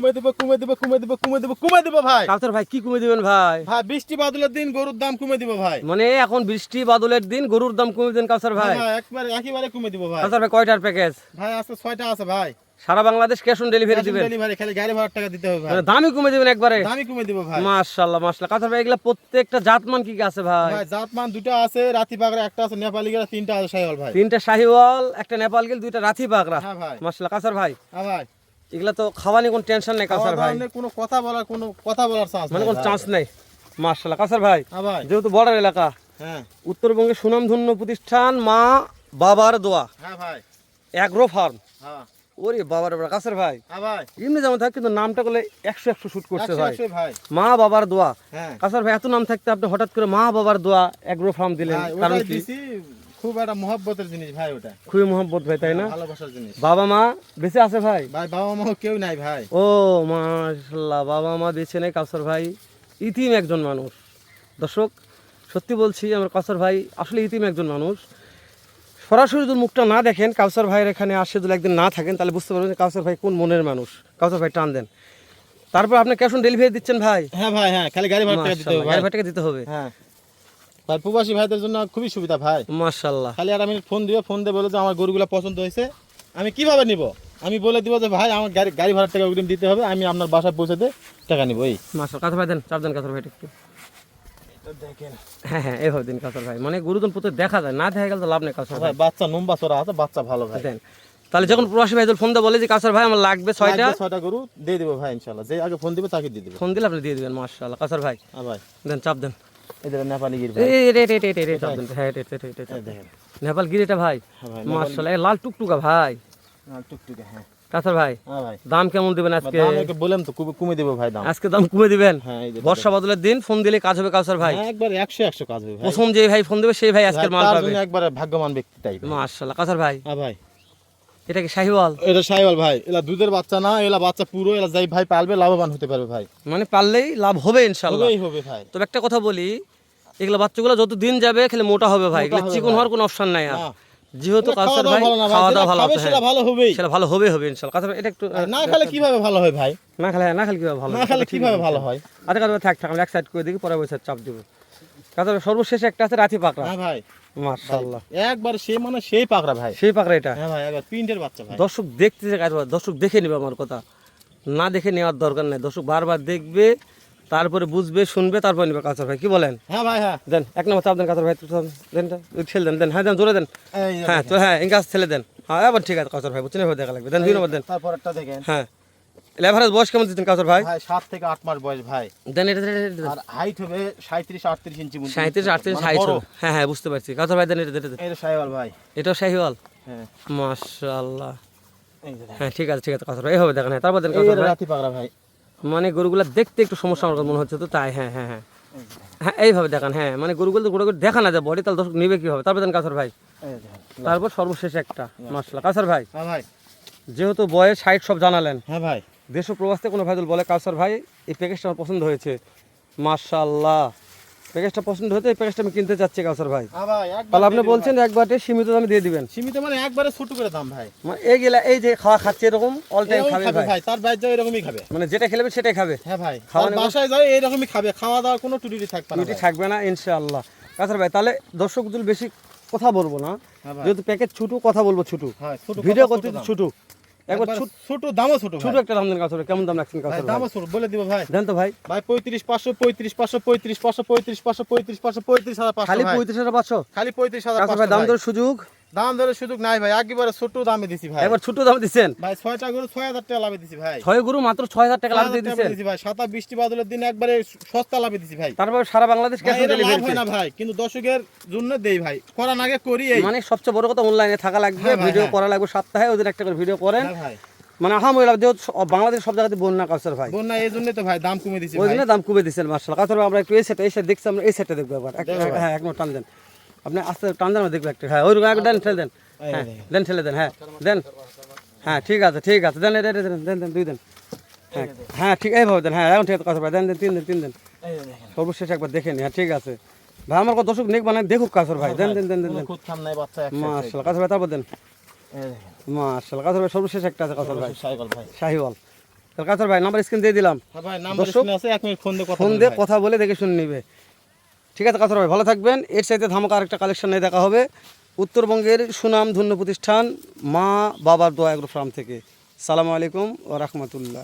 কমে দেব ভাই। কাউসার ভাই কি কমে দিবেন ভাই? ভাই বৃষ্টি বাদলের দিন গরুর দাম কমে দিব ভাই। মানে এখন বৃষ্টি বাদলের দিন গরুর দাম কমে দেন কাউসার ভাই? একেবারে কমে দিব ভাই। কাউসার ভাই কয়টার প্যাকেজ? ভাই আছে 6টা আছে ভাই। সারা বাংলাদেশ ক্যাশ অন ডেলিভারি দিবেন? ডেলিভারি খালি গাড়ি ভাড়া টাকা দিতে হবে ভাই। মানে দামই কমে দিবেন একবারে? দামই কমে দিব ভাই। মাশাআল্লাহ মাশাআল্লাহ। কাউসার ভাই এগুলা প্রত্যেকটা জাতমান কি কি আছে ভাই? ভাই জাতমান দুটো আছে, রাতি পাগড়া একটা আছে, নেপালি গেরা তিনটা আছে শাহিওয়াল ভাই। তিনটা শাহিওয়াল, একটা নেপাল গিল, দুইটা রাথি পাগড়া। হ্যাঁ ভাই। মাশাআল্লাহ কাউসার ভাই। হ্যাঁ ভাই। এগুলা তো খাওয়ানি কোনো টেনশন নেই কাউসার ভাই? কোনো কথা বলার চান্স মানে কোনো চান্স নেই। মাশাআল্লাহ কাউসার ভাই। হ্যাঁ ভাই। যেহেতু বর্ডার এলাকা, হ্যাঁ উত্তরবঙ্গের সুনামধন্য প্রতিষ্ঠান মা বাবার দোয়া হ্যাঁ ভাই। Agro farm. হ্যাঁ ওরে বাবার কাউসার ভাই, হ্যাঁ ভাই। এমনি যেমন থাকে কিন্তু নামটা করলে 100 শুট করছে ভাই। 100 ভাই। মা বাবার দোয়া। হ্যাঁ কাউসার ভাই এত নাম থাকতে আপনি হঠাৎ করে মা বাবার দোয়া অ্যাগ্রো ফার্ম দিলেন, কারণ কি? খুব একটা মহব্বতের জিনিস ভাই, ওটা খুবই মহব্বত ভাই, তাই না? ভালোবাসার জিনিস। বাবা মা বেঁচে আছে ভাই? ভাই বাবা মা কেউ নাই ভাই। ও মাশাআল্লাহ, বাবা মা বেঁচে নেই কাউসার ভাই, ইতিম একজন মানুষ। দর্শক সত্যি বলছি, আমার কাউসার ভাই আসলে ইতিম একজন মানুষ। সরাসরি যদি মুখটা না দেখেন, কাউসার ভাইয়ের এখানে আসে যদি একদিন না থাকেন, তাহলে বুঝতে পারবেন যে কাউসার ভাই কোন মনের মানুষ। কাউসার ভাই টান দেন। তারপর আপনি ক্যাশ অন ডেলিভারি দিচ্ছেন ভাই? হ্যাঁ ভাই। হ্যাঁ খালি গাড়ি ভাড়া টাকা দিতে হবে ভাই। গাড়ি ভাড়া টাকা দিতে হবে। হ্যাঁ ভাই, প্রবাসী ভাইদের জন্য খুবই সুবিধা ভাই। মাশাআল্লাহ। খালি আর আমি ফোন দিয়ে বলে যে আমার গরুগুলো পছন্দ হয়েছে, আমি কিভাবে নিব, আমি বলে দিব যে ভাই আমার গাড়ি ভাড়া টাকা অগ্রিম দিতে হবে, আমি আপনার বাসায় পৌঁছে দিয়ে টাকা নিব। এই মাশাআল্লাহ কাউসার ভাই দেন, চাপ দেন কাউসার ভাই একটু। দেখেন। হ্যাঁ হ্যাঁ এইভাবে দিন কাউসার ভাই, মানে গরুদন প্রত্যেক দেখা যায়, না দেখা গেলে তো লাভ নেই কাউসার ভাই। ভাই বাচ্চা নম্বা চড়া আছে, বাচ্চা ভালো ভাই। দেন তাহলে যখন প্রবাসী ভাই ফোন দিয়ে বলে যে কাউসার ভাই আমার লাগবে 6টা গরু দিয়ে দিব ভাই ইনশাআল্লাহ। যে আগে ফোন দিবে তাকে দিয়ে দিব। ফোন দিলে আপনি দিয়ে দিবেন। মাশাআল্লাহ কাউসার ভাই। হ্যাঁ ভাই। দেন চাপ দেন। এদের নেপালি গির ভাই। এই চাপ দেন। হ্যাঁ দেখেন নেপাল গিরিটা ভাই। মাশাআল্লাহ লাল টুকটুকা ভাই। টুকটুকে। হ্যাঁ কাউসার ভাই। হ্যাঁ ভাই। দাম কেমন দিবেন আজকে? দাম একে বলেন তো কমে দেব ভাই দাম। আজকে দাম কমে দিবেন? হ্যাঁ এই যে বর্ষা বদলের দিন ফোন দিলে কাজ হবে কাউসার ভাই। হ্যাঁ একবার 100 কাজ হবে ভাই। প্রথম যে ভাই ফোন দেবে সেই ভাই আজকের মাল তার পাবে। জন্য একবারে ভাগ্যবান ব্যক্তি তাই। মাশাআল্লাহ কাউসার ভাই। হ্যাঁ ভাই। এটা কি শাহিওয়াল? এটা শাহিওয়াল ভাই। এলা দুধের বাচ্চা না, এলা বাচ্চা পুরো, এলা যাই ভাই পালবে লাভবান হতে পারবে ভাই। মানে পারলেই লাভ হবে ইনশাআল্লাহ। হবে ভাই। তবে একটা কথা বলি, এগুলো বাচ্চাগুলো যত দিন যাবে খেলে মোটা হবে ভাই, এগুলো চিকন হওয়ার কোনো অপশন নাই। আর যেহেতু কাউসার ভাই খাওয়া দাওয়া ভালো আছে, সেটা ভালো হবে, সেটা ভালো হবে ইনশাআল্লাহ। কাউসার এটা একটু না খেলে কিভাবে ভালো হয় ভাই? না খেলে কিভাবে ভালো হয়? না খেলে কিভাবে ভালো হয়? আচ্ছা কাউসার থাক আমি এক সাইড করে দিই, পরে ওই সাইড চাপ দেব। কাউসার সর্বশেষ একটা আছে রাথি পাকড়া। হ্যাঁ ভাই। মাশাআল্লাহ একবার সেই পাকড়া ভাই। সেই পাকড়া এটা। হ্যাঁ ভাই, একবার প্রিন্টের বাচ্চা ভাই। দর্শক দেখতে চায়, দর্শক দেখে নেবে আমার কথা, না দেখে নেওয়ার দরকার নাই। দর্শক বারবার দেখবে, তারপরে বুঝবে, শুনবে, তারপরে নেবে কাউসার ভাই। কি বলেন? হ্যাঁ ভাই। হ্যাঁ দেন এক নম্বর চাপ দেন কাউসার ভাই, দেন ঠেল দেন। হ্যাঁ দেন জোরে দেন। হ্যাঁ তো হ্যাঁ ইনকাস ঠেলে দেন। হ্যাঁ এবার ঠিক আছে কাউসার ভাই, বুঝছেন এভাবে দেখা লাগবে। দেন 2 নম্বর দেন। তারপরটা দেখেন। হ্যাঁ এভারেজ বয়স কেমন দিচ্ছেন কাউসার ভাই? ভাই 7 থেকে 8 মাস বয়স ভাই। দেন এটা আর হাইট হবে 37-38 ইঞ্চি। 37-38 60। হ্যাঁ হ্যাঁ বুঝতে পারছি কাউসার ভাই। দেন এটা এটা শাহিওয়াল ভাই। এটাও শাহিওয়াল। হ্যাঁ মাশাআল্লাহ। এই যে হ্যাঁ ঠিক আছে কাউসার ভাই, এভাবে দেখেন। হ্যাঁ তারপর দেন কাউসার ভাই। রাতি পাকড়া ভাই। মানে গরুগুলা দেখতে একটু সমস্যা আমার মনে হচ্ছে তো তাই। হ্যাঁ হ্যাঁ হ্যাঁ হ্যাঁ এইভাবে দেখান। হ্যাঁ মানে গরুগুলো দেখা না যায় বডি, তাহলে দর্শক নিবে কি হবে? তারপর দেন কাউসার ভাই। তারপর সর্বশেষ একটা। মাশাআল্লাহ কাউসার ভাই। হ্যাঁ ভাই। যেহেতু বয়স 60 সব জানালেন, হ্যাঁ ভাই। দেশ ও প্রবাসে কোনো ভাই বলে কাউসার ভাই এই প্যাকেজটা আমার পছন্দ হয়েছে, মাশাআল্লাহ প্যাকেজটা পছন্দ হয়েছে, এই প্যাকেজটা আমি কিনতে চাচ্ছি কাউসার ভাই। হ্যাঁ ভাই। তাহলে আপনি বলছেন একবারে সীমিত দামে দিয়ে দিবেন? সীমিত মানে একবারে ছোট করে দাম ভাই। মানে এই যে খাচ্ছে এরকম অল টাইম খাবে ভাই? তার বাইরে যাও এরকমই খাবে, মানে যেটা খেলবে সেটাই খাবে? হ্যাঁ ভাই। খাওয়া বাসায় যাও এরকমই খাবে, খাওয়া দাওয়ার কোনো ত্রুটি থাকবে না। ত্রুটি থাকবে না ইনশাআল্লাহ কাউসার ভাই। তাহলে দর্শকদের বেশি কথা বলবো না, যেহেতু প্যাকেজ ছোট, কথা বলবো ছোট, ভিডিও করতে ছোট, একবার ছোট দামও ছোট। ছোট একটা দাম দেন কাউসার ভাই। কেমন দাম রাখছেন কাউসার ভাই? দামও ছোট বলে দিব ভাই। দেন তো ভাই। ভাই 35,500, 35,500, 35,500, 35,500, 35,500, 35,500। খালি 35,500? খালি 35,500 কাউসার ভাই। দাম দর সুযোগ? দাম ধরে সুযোগ নাই ভাই, একেবারে ছোট দামে দিছি ভাই। একবার ছোট দাম দিচ্ছেন ভাই। 6টা গরু 6,000 টাকা লাভে দিছি ভাই। 6 গরু মাত্র 6,000 টাকা লাভ দিয়ে দিচ্ছেন ভাই। 7 বৃষ্টি বাদলের দিন একবারে সস্তা লাভে দিছি ভাই। তারপর সারা বাংলাদেশ ক্যাশ অন ডেলিভারি হয় না ভাই, কিন্তু দর্শকের জন্য দেই ভাই, করার আগে করি। এই মানে সবচেয়ে বড় কথা অনলাইনে থাকা লাগবে, ভিডিও করা লাগবে, সপ্তাহে ওদের একটা করে ভিডিও করেন। হ্যাঁ ভাই। মানে আলহামদুলিল্লাহ যেহেতু বাংলাদেশ সব জায়গাতে বন্যা কাউসার ভাই, বন্যা এই জন্য তো ভাই দাম কমে দিছি ওই ভাই। জন্য দাম কমে দিচ্ছেন মাশাআল্লাহ কাউসার ভাই। আমরা একটু এই সেট দেখছি, আমরা এই সেটটা দেখবো একবার। হ্যাঁ এক মিনিট টান দেন আপনি, আস্তে টান দেন, আমরা দেখবো একটা। হ্যাঁ ওই রকম দেন, ঠেলে দেন। হ্যাঁ দেন, ঠেলে দেন। হ্যাঁ দেন। হ্যাঁ ঠিক আছে দেন দেন 2 দেন। হ্যাঁ হ্যাঁ ঠিক এইভাবে দেন। হ্যাঁ এখন ঠিক আছে কাউসার ভাই। দেন 3 দেন। সর্বশেষ একবার দেখেন। হ্যাঁ ঠিক আছে ভাই, আমার কত দর্শক নেক বানায় দেখুক কাউসার ভাই। দেন মাশাআল্লাহ কাউসার ভাই। তারপর দেন। মাশাআল্লাহ কাউসার ভাই। সর্বশেষ একটা আছে কাউসার ভাই, শাহিওয়াল। তাহলে কাছর ভাই নাম্বার স্ক্রিন দিয়ে দিলাম, হ্যাঁ ভাই নাম্বার স্ক্রিনে আছে, 1 মিনিট ফোন দিয়ে কথা ফোন বলবেন দিয়ে ভাই। কথা বলে দেখে শুনে নিবে। ঠিক আছে কাছর ভাই, ভালো থাকবেন। এর সাথে ধামাকা আরেকটা কালেকশন নিয়ে দেখা হবে উত্তরবঙ্গের সুনাম ধন্য প্রতিষ্ঠান মা বাবার দোয়া এগ্রো ফার্ম থেকে। সালামু আলাইকুম ওয়া রাহমাতুল্লাহ।